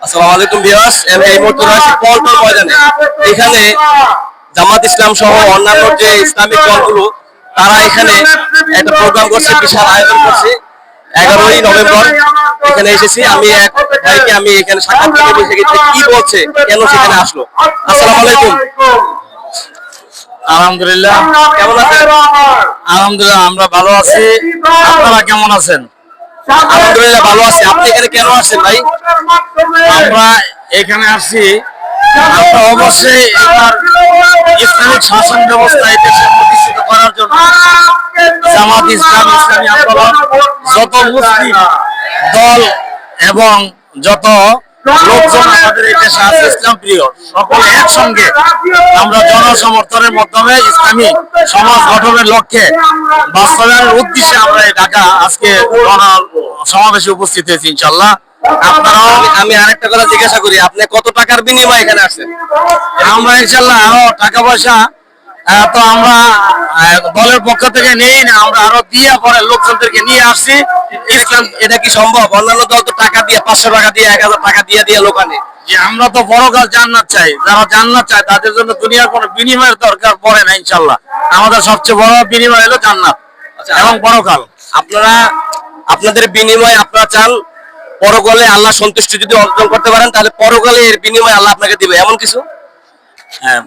আসসালামু আলাইকুম ভিউয়ার্স, আমি এই মুহূর্তে রয়েছি পল্টন ময়দানে। এখানে জামাত ইসলাম সহ অন্যান্য যে ইসলামিক দলগুলো তারা এখানে একটা প্রোগ্রাম করছে, বিশাল আয়োজন করছে। 11ই নভেম্বর এখানে এসেছি আমি, এক ভাইকে আমি এখানে সাক্ষাৎ করে বসে গেছি, কি বলছে, কেন সেখানে আসলো। আসসালামু আলাইকুম। আলহামদুলিল্লাহ, কেমন আছেন? আলহামদুলিল্লাহ আমরা ভালো আছি। আপনারা কেমন আছেন? আলহামদুলিল্লাহ ভালো আছি। আপনি এখানে কেন আসছেন ভাই? আমরা এখানে আসছি, আমরা অবশ্যই এবার ইসলামিক শাসন ব্যবস্থা এই দেশে প্রতিষ্ঠিত করার জন্য জামাত ইসলাম, ইসলামী আন্দোলন, যত মুসলিম দল এবং যত লোকজন আমাদের এই দেশে আছে ইসলাম প্রিয়, সকলে একসঙ্গে আমরা জনসমর্থনের মাধ্যমে ইসলামী সমাজ গঠনের লক্ষ্যে বাস্তবায়নের উদ্দেশ্যে আমরা এই ঢাকা আজকে সমাবেশে উপস্থিত হয়েছি ইনশাল্লাহ। আপনারাও। আমি আরেকটা কথা জিজ্ঞাসা করি, আপনি কত টাকার বিনিময়ে এখানে আসছেন? আমরা ইনশাল্লাহ আরো টাকা পয়সা তো আমরা দলের পক্ষ থেকে নেই না, আমরা আরো দিয়ে পরে লোকজনদেরকে নিয়ে আসছি। ইসলাম এটা কি সম্ভব? অন্যান্য দল তো টাকা দিয়ে 500 টাকা দিয়ে 1000 টাকা দিয়ে দিয়ে লোক আনে। যে আমরা তো পরকাল জান্নাত চাই, যারা জান্নাত চায় তাদের জন্য দুনিয়ার কোনো বিনিময়ের দরকার পড়ে না ইনশাল্লাহ। আমাদের সবচেয়ে বড় বিনিময় হলো জান্নাত এবং পরকাল। আপনারা আপনাদের বিনিময়ে আপনারা চান পরকালে আল্লাহ সন্তুষ্টি যদি অর্জন করতে পারেন, তাহলে পরকালে এর বিনিময়ে আল্লাহ আপনাকে দিবে, এমন কিছু? হ্যাঁ,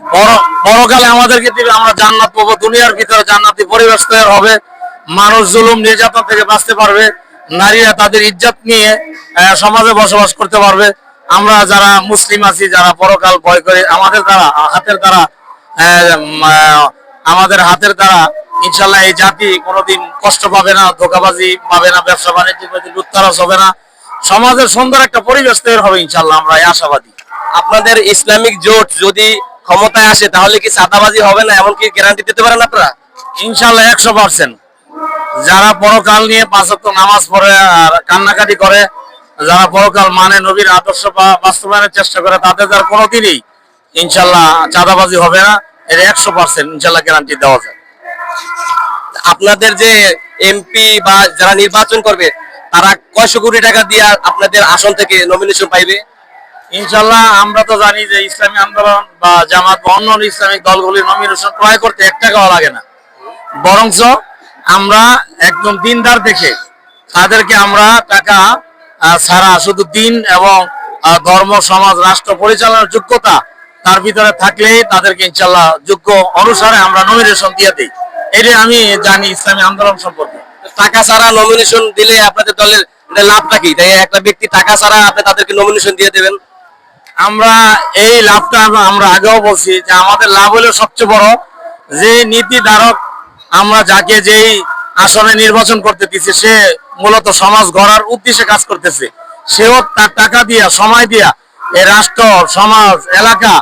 পরকালে আমাদেরকে দিবে, আমরা জান্নাত পাবো। দুনিয়ার ভিতরে জান্নাতি পরিবেশ তৈরি হবে, মানুষ জুলুম নির্যাতন থেকে বাঁচতে পারবে, নারীরা তাদের ইজ্জত নিয়ে সমাজে বসবাস করতে পারবে। আমরা যারা মুসলিম আছি, যারা পরকাল ভয় করে, আমাদের হাতের দ্বারা ইনশাল্লাহ এই জাতি কোনোদিন কষ্ট পাবে না, ধোকাবাজি পাবে না, ব্যবসা বাণিজ্য লুটতরাজ হবে না, সমাজের সুন্দর একটা পরিবেশ তৈরি হবে ইনশাল্লাহ, আমরা এই আশাবাদী। আপনাদের ইসলামিক জোট যদি ক্ষমতায় আসে তাহলে কি চাঁদাবাজি হবে না, এমন কি গ্যারান্টি দিতে পারেন আপনারা? ইনশাল্লাহ 100%। যারা পরকাল নিয়ে 5 ওয়াক্ত নামাজ পড়ে আর কান্নাকাটি করে, যারা পরকাল মানে নবীর আদর্শ বাস্তবায়নের চেষ্টা করে, তাদের দ্বারা কোনোদিনই ইনশাল্লাহ চাঁদাবাজি হবে না, এর 100% ইনশাল্লাহ গ্যারান্টি দেওয়া যায়। আপনাদের যে এমপি বা যারা নির্বাচন করবে তারা কয়শো কোটি টাকা দিয়ে আপনাদের আসন থেকে নমিনেশন পাইবে? ইনশাল্লাহ আমরা তো জানি যে ইসলামী আন্দোলন বা জামাত বা অন্য ইসলামিক দলগুলির নমিনেশন ক্রয় করতে 1 টাকাও লাগে না, বরঞ্চ আমরা একদম দিনদার দেখে তাদেরকে আমরা টাকা ছাড়া শুধু দিন এবং ধর্ম, সমাজ, রাষ্ট্র পরিচালনার যোগ্যতা তার ভিতরে থাকলেই তাদেরকে ইনশাল্লাহ যোগ্য অনুসারে আমরা নমিনেশন দিয়ে দিই। এটা আমি জানি ইসলামী আন্দোলন সম্পর্কে। টাকা ছাড়া নমিনেশন দিলে আপনাদের দলের লাভটা কি? তাই একটা ব্যক্তি টাকা ছাড়া আপনি তাদেরকে নমিনেশন দিয়ে দেবেন? আমরা এই লাভটা আমরা আগেও বলছি যে আমাদের লাভ হলো সবচেয়ে বড় যে নীতি ধারক আমরা যাকে যেই আসনে নির্বাচন করতে দিচ্ছি, সে মূলত সমাজ গড়ার উদ্দেশ্যে কাজ করতেছে। সেও তার টাকা দিয়া, সময় দিয়া এই রাষ্ট্র, সমাজ, এলাকা,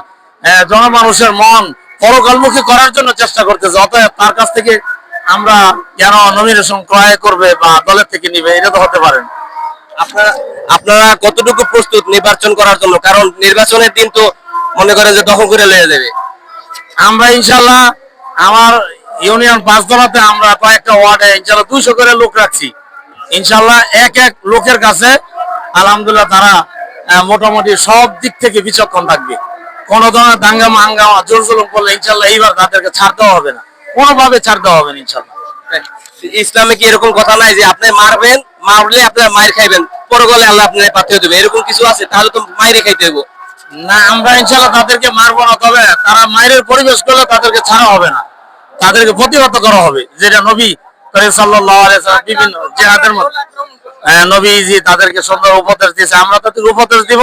জনমানুষের মন পরকালমুখী করার জন্য চেষ্টা করতেছে। অতএব তার কাছ থেকে আমরা কেন নমিনেশন ক্রয় করবে বা দলের থেকে নিবে, এটা তো হতে পারে না। আপনারা কতটুকু প্রস্তুত নির্বাচন করার জন্য? কারণ নির্বাচনের দিন তো মনে করেন যে দখল করে লেগে যাবে। আমরা ইনশাল্লাহ আমার ইউনিয়ন 5 দলাতে আমরা কয়েকটা ওয়ার্ডে ইনশাল্লাহ 200 করে লোক রাখছি। ইনশাল্লাহ এক এক লোকের কাছে আলহামদুলিল্লাহ তারা মোটামুটি সব দিক থেকে বিচক্ষণ থাকবে। কোন ধরনের দাঙ্গামা হাঙ্গামা জোর জুলুম করলে ইনশাল্লাহ এইবার তাদেরকে ছাড় দেওয়া হবে না, কোনোভাবে ছাড় দেওয়া হবে না ইনশাল্লাহ। ইসলামে কি এরকম কথা নাই যে আপনি মারবেন, মারলে আপনার মায়ের খাইবেন, পরকালে আল্লাহ আপনার পাঠিয়ে দেবে, এরকম কিছু আছে? তাহলে তো মায়ের খাইতে হবে না, আমরা ইনশাল্লাহ তাদেরকে মারবো না, তবে তারা মায়ের পরিবেশ করলে তাদেরকে ছাড়া হবে না, তাদেরকে প্রতিহত করা হবে, যেটা নবী সাল্লাল্লাহু আলাইহি ওয়াসাল্লাম বিভিন্ন জিহাদের মধ্যে নবীজি তাদেরকে সুন্দর উপদেশ দিয়েছে। আমরা তাদেরকে উপদেশ দিব,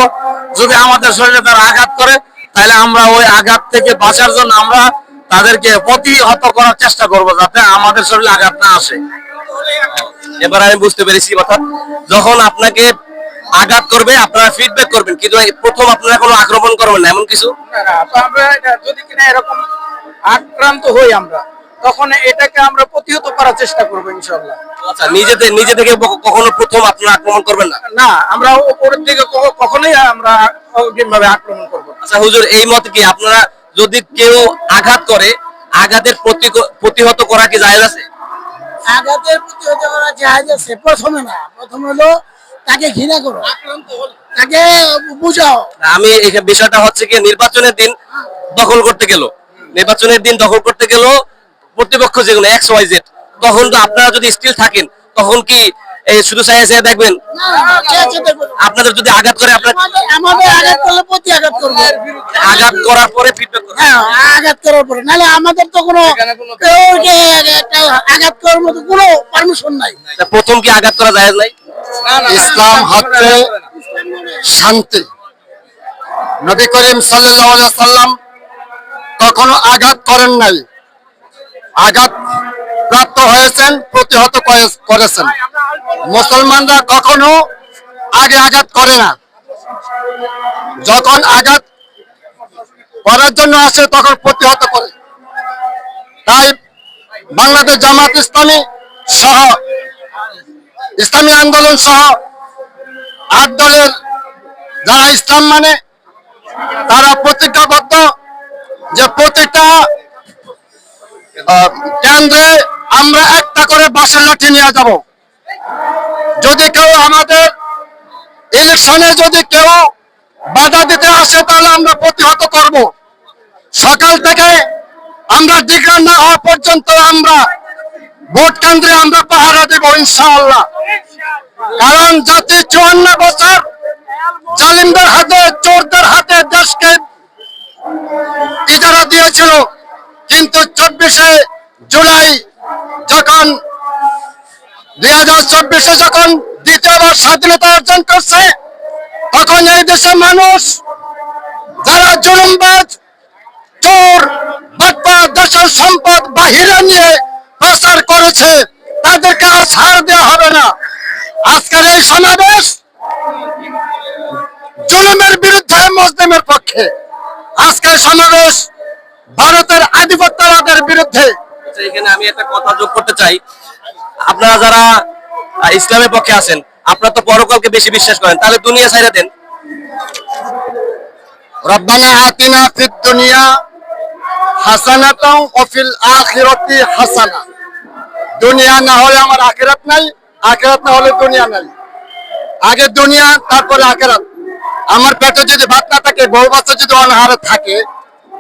যদি আমাদের শরীরে তারা আঘাত করে তাহলে আমরা ওই আঘাত থেকে বাঁচার জন্য আমরা তাদেরকে প্রতিহত করার চেষ্টা করব, যাতে আমাদের শরীরে আঘাত না আসে। এবার আমি বুঝতে পেরেছি কথা। যখন আপনাকে আঘাত করবে আপনারা ফিডব্যাক করবেন, কিন্তু প্রথম আপনারা কোনো আক্রমণ করবেন না, এমন কিছু? আমরা যদি কিনা এরকম আক্রান্ত হই আমরা, তখন এটাকে আমরা প্রতিহত করার চেষ্টা করবো ইনশাআল্লাহ। আচ্ছা, নিজে থেকে কখনো প্রথম আপনারা আক্রমণ করবেন না? না, আমরা উপরের দিকে কখনোই আমরা অগ্রিমভাবে আক্রমণ করবো। আচ্ছা হুজুর, এই মত কি আপনারা যদি কেউ আঘাত করে আঘাতের প্রতিহত করা কি জায়েজ আছে? আঘাতের প্রতিহত করা জায়েজ আছে। প্রথমে না, প্রথম হলো তাকে ঘৃণা করো, তাকে বুঝাও। আমি এখানে বিষয়টা হচ্ছে কি, নির্বাচনের দিন দখল করতে গেল, প্রতিপক্ষ যেগুলো এক্স ওয়াই জেড, তখন তো আপনারা যদি স্টিল থাকেন, তখন কি এই শুধু চাইছে দেখবেন? আপনাদের যদি আঘাত করে, আপনার আমাদের আঘাত করলে প্রতি আঘাত করবো, আঘাত করার পরে ফিডব্যাক করবেন। হ্যাঁ আঘাত করার পরে, নাহলে আমাদের তো কোনো কেউ একটা আঘাত করার মতো কোনো পারমিশন নাই। প্রথম কি আঘাত করা জায়েজ নাই? ইসলাম হচ্ছে শান্তি। নবী করিম সাল্লাল্লাহু আলাইহি সাল্লাম কখনো আঘাত করেন নাই, আঘাত প্রাপ্ত হয়েছেন, প্রতিহত করেছেন। মুসলমানরা কখনো আগে আঘাত করে না, যখন আঘাত করার জন্য আসে তখন প্রতিহত করে। তাই বাংলাদেশ জামাত ইসলামী সহ ইসলামী আন্দোলন সহ 8 দলের যারা ইসলাম মানে, তারা প্রতিজ্ঞাবদ্ধ যে প্রতিটা কেন্দ্রে আমরা একটা করে বাঁশের লাঠি নিয়ে যাব। যদি কেউ আমাদের ইলেকশনে যদি কেউ বাধা দিতে আসে, তাহলে আমরা প্রতিহত করব। সকাল থেকে আমরা ডিক্লার না হওয়া পর্যন্ত আমরা ভোট কেন্দ্রে আমরা পাহারা দেব ইনশাআল্লাহ। কারণ জাতি 54 বছর জালিমদের হাতে, চোরদের হাতে দেশকে ইজারা দিয়েছিল, কিন্তু 24শে জুলাই যখন 2024-এ যখন দ্বিতীয়বার স্বাধীনতা অর্জন করছে, তখন এই দেশের মানুষ যারা জুলুমবাজ, চোর, বাটপার, দেশের সম্পদ বাহিরে নিয়ে প্রচার করেছে, তাদেরকে আর ছাড় দেওয়া হবে না। আজকের এই সমাবেশ জুলুমের বিরুদ্ধে, মুসলিমের পক্ষে। আজকের সমাবেশ ভারতের আধিপত্যবাদের বিরুদ্ধে। এখানে আমি একটা কথা যোগ করতে চাই, আপনারা যারা ইসলামের পক্ষে আছেন, আপনারা তো পরকালকে বেশি বিশ্বাস করেন, তাহলে দুনিয়া ছাইড়া দেন। রব্বানা আতিনা ফিদ দুনিয়া হাসানাতাও ওয়া ফিল আখিরাতি হাসানা। দুনিয়া না হলে আমার আখিরাত নাই, আখিরাত না হলে দুনিয়া নাই। আগে দুনিয়া, তারপরে আখিরাত। আমার পেটে যদি ভাত না থাকে, বউ বাচ্চা যদি অনাহারে থাকে,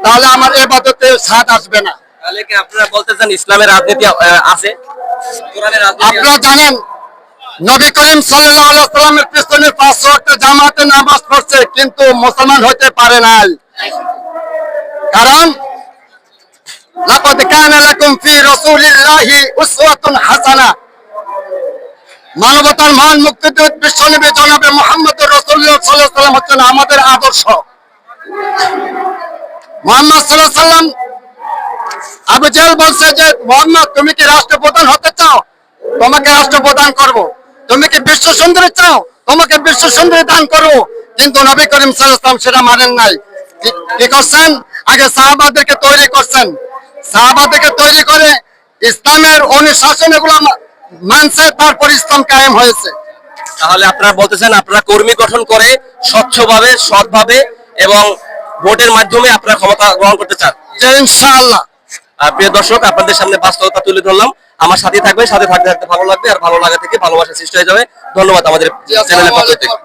তাহলে আমার ইবাদতে স্বাদ আসবে না। তাহলে কি আপনারা বলতে চান ইসলামের রাজনীতি আছে? কোরআনের রাজনীতি আছে? আপনারা জানেন নবী করিম সাল্লাল্লাহু আলাইহি সাল্লামের পিছনে 5 ওয়াক্ত জামাতে নামাজ পড়ছে, কিন্তু মুসলমান হতে পারে নাই। কারণ লাকাদ কানা লাকুম ফি রাসূলিল্লাহি উসওয়াতুন হাসানাহ। মানবতার মহান মুক্তিদূত বিশ্বনবী জনাবে মুহাম্মদুর রাসূলুল্লাহ সাল্লাল্লাহু আলাইহি ওয়াসাল্লাম হচ্ছেন আমাদের আদর্শ। মুহাম্মদ সাল্লাল্লাহু আলাইহি ওয়াসাল্লাম, আবু জেহেল বলছে যে মুহাম্মদ তুমি কি রাষ্ট্রপ্রধান হতে চাও, তোমাকে রাষ্ট্রপ্রধান করব। তুমি কি বিশ্ব সুন্দরী চাও, তোমাকে বিশ্ব সুন্দরী দান করব। কিন্তু নবী করিম সাল্লাল্লাহু আলাইহি ওয়াসাল্লাম সেটা মানেন নাই। কি করছেন? আগে সাহাবাদেরকে তৈরি করছেন, সাহাবাদেরকে তৈরি করে ইসলামের অনুশাসন এগুলো মানছে, তারপর ইসলাম কায়েম হয়েছে। তাহলে আপনারা বলতেছেন আপনারা কর্মী গঠন করে স্বচ্ছভাবে, সৎভাবে এবং ভোটের মাধ্যমে আপনারা ক্ষমতা গ্রহণ করতে চান? যে ইনশাআল্লাহ। প্রিয় দর্শক, আপনাদের সামনে বাস্তবতা তুলে ধরলাম। আমার সাথে থাকবে, সাথে থাকতে থাকতে ভালো লাগবে, আর ভালো লাগা থেকে ভালোবাসা সৃষ্টি হয়ে যাবে। ধন্যবাদ আমাদের চ্যানেলের পক্ষ থেকে।